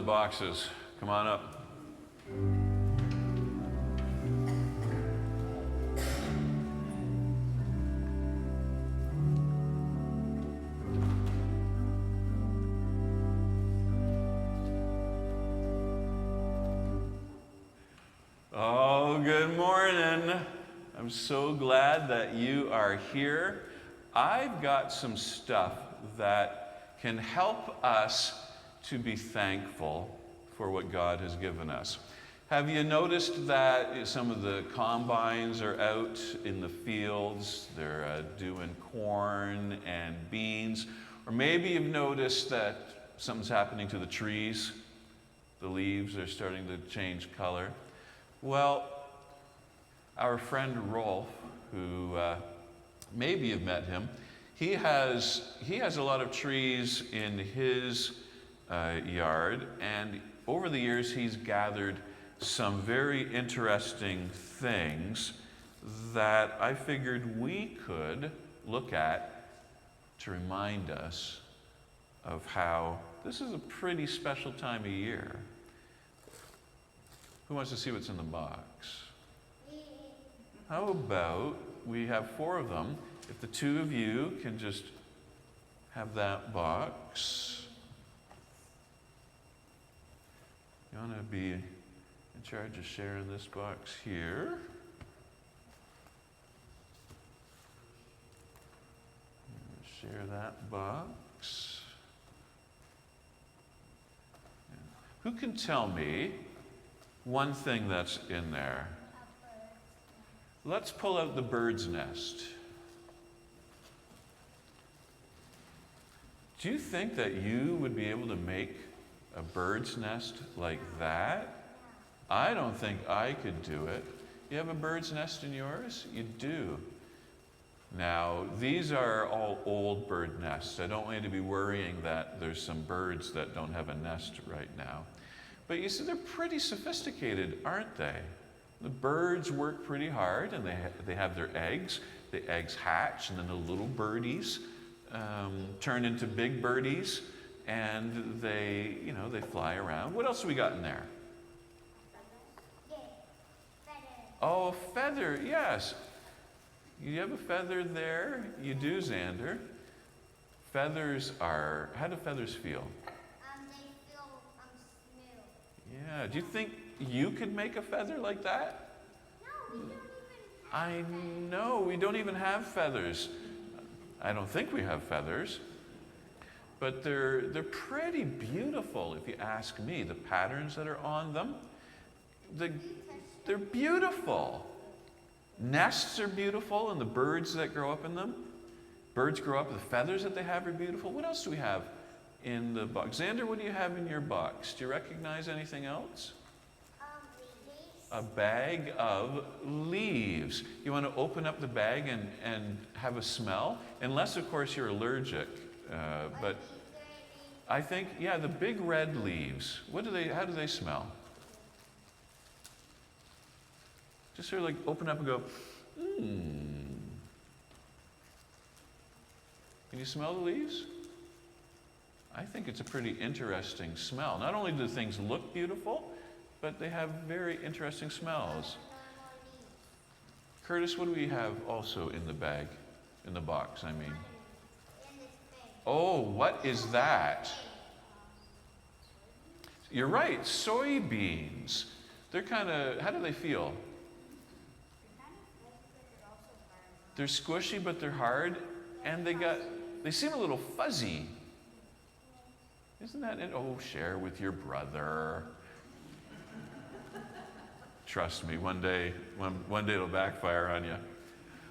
boxes. Come on up. Oh, good morning. I'm so glad that you are here. I've got some stuff that can help us to be thankful for what God has given us. Have you noticed that some of the combines are out in the fields? They're doing corn and beans. Or maybe you've noticed that something's happening to the trees. The leaves are starting to change color. Well, our friend Rolf, who maybe you've met him, he has a lot of trees in his yard, and over the years he's gathered some very interesting things that I figured we could look at to remind us of how this is a pretty special time of year. Who wants to see what's in the box? How about we have 4 of them? If the 2 of you can just have that box. You want to be in charge of sharing this box here. Share that box. Who can tell me one thing that's in there? Let's pull out the bird's nest. Do you think that you would be able to make a bird's nest like that? I don't think I could do it. You have a bird's nest in yours? You do. Now, these are all old bird nests. I don't want you to be worrying that there's some birds that don't have a nest right now. But you see, they're pretty sophisticated, aren't they? The birds work pretty hard, and they have their eggs. The eggs hatch, and then the little birdies turn into big birdies, and they fly around. What else have we got in there? Oh, a feather, yes. You have a feather there. You do, Xander. Feathers are, how do feathers feel? They feel smooth. Yeah, do you think you could make a feather like that? No, we don't even I know, we don't even have feathers. I don't think we have feathers. But they're pretty beautiful, if you ask me. The patterns that are on them, they're beautiful. Nests are beautiful, and the birds that grow up in them. Birds grow up, the feathers that they have are beautiful. What else do we have in the box? Xander, what do you have in your box? Do you recognize anything else? leaves. A bag of leaves. You want to open up the bag and have a smell? Unless, of course, you're allergic. But I think, yeah, the big red leaves. How do they smell? Just sort of like open up and go, Can you smell the leaves? I think it's a pretty interesting smell. Not only do things look beautiful, but they have very interesting smells. Curtis, what do we have also in the bag, in the box, I mean? Oh, what is that? You're right, soybeans. They're kind of, how do they feel? They're squishy, but they're hard, and they seem a little fuzzy. Isn't that it? Oh, share with your brother. Trust me, one day it'll backfire on you.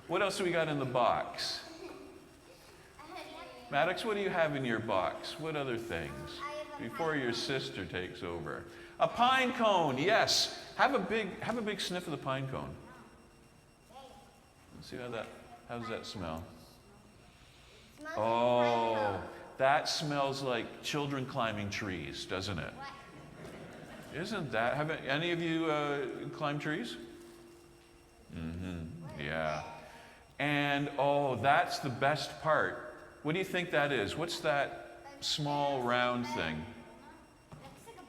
What else do we got in the box? Maddox, what do you have in your box? What other things? Before your sister takes over. A pine cone, yes. Have a big sniff of the pine cone. Let's see how does that smell? Oh, that smells like children climbing trees, doesn't it? Isn't that? Have any of you climbed trees? Yeah. And oh, that's the best part. What do you think that is? What's that small round thing? Looks like a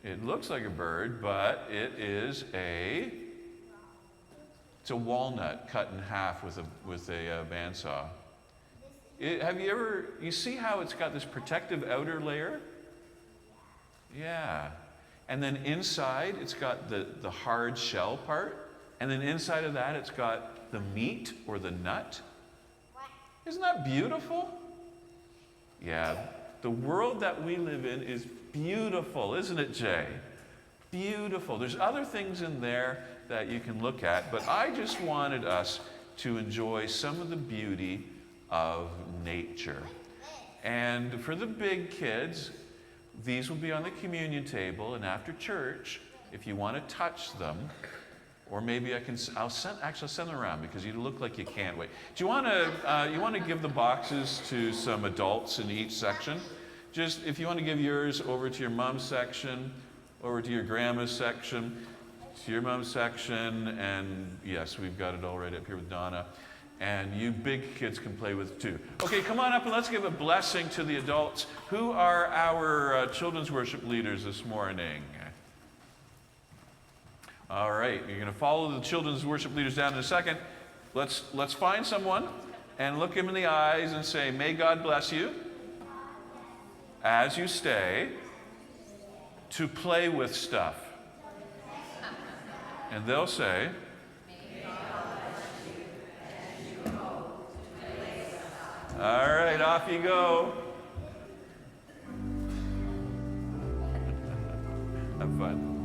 It looks like a bird, but it's a walnut cut in half with a bandsaw. You see how it's got this protective outer layer? Yeah. And then inside, it's got the hard shell part. And then inside of that, it's got the meat or the nut. Isn't that beautiful? Yeah. The world that we live in is beautiful, isn't it, Jay? Beautiful. There's other things in there that you can look at, but I just wanted us to enjoy some of the beauty of nature. And for the big kids, these will be on the communion table, and after church, if you want to touch them, or maybe I'll send them around because you look like you can't wait. Do you want to give the boxes to some adults in each section? Just if you want to give yours over to your mom's section, over to your grandma's section, to your mom's section, and yes, we've got it all right up here with Donna. And you big kids can play with too. Okay, come on up and let's give a blessing to the adults. Who are our children's worship leaders this morning? All right, you're going to follow the children's worship leaders down in a second. Let's find someone and look him in the eyes and say, "May God bless you as you stay to play with stuff." And they'll say, all right, off you go. Have fun.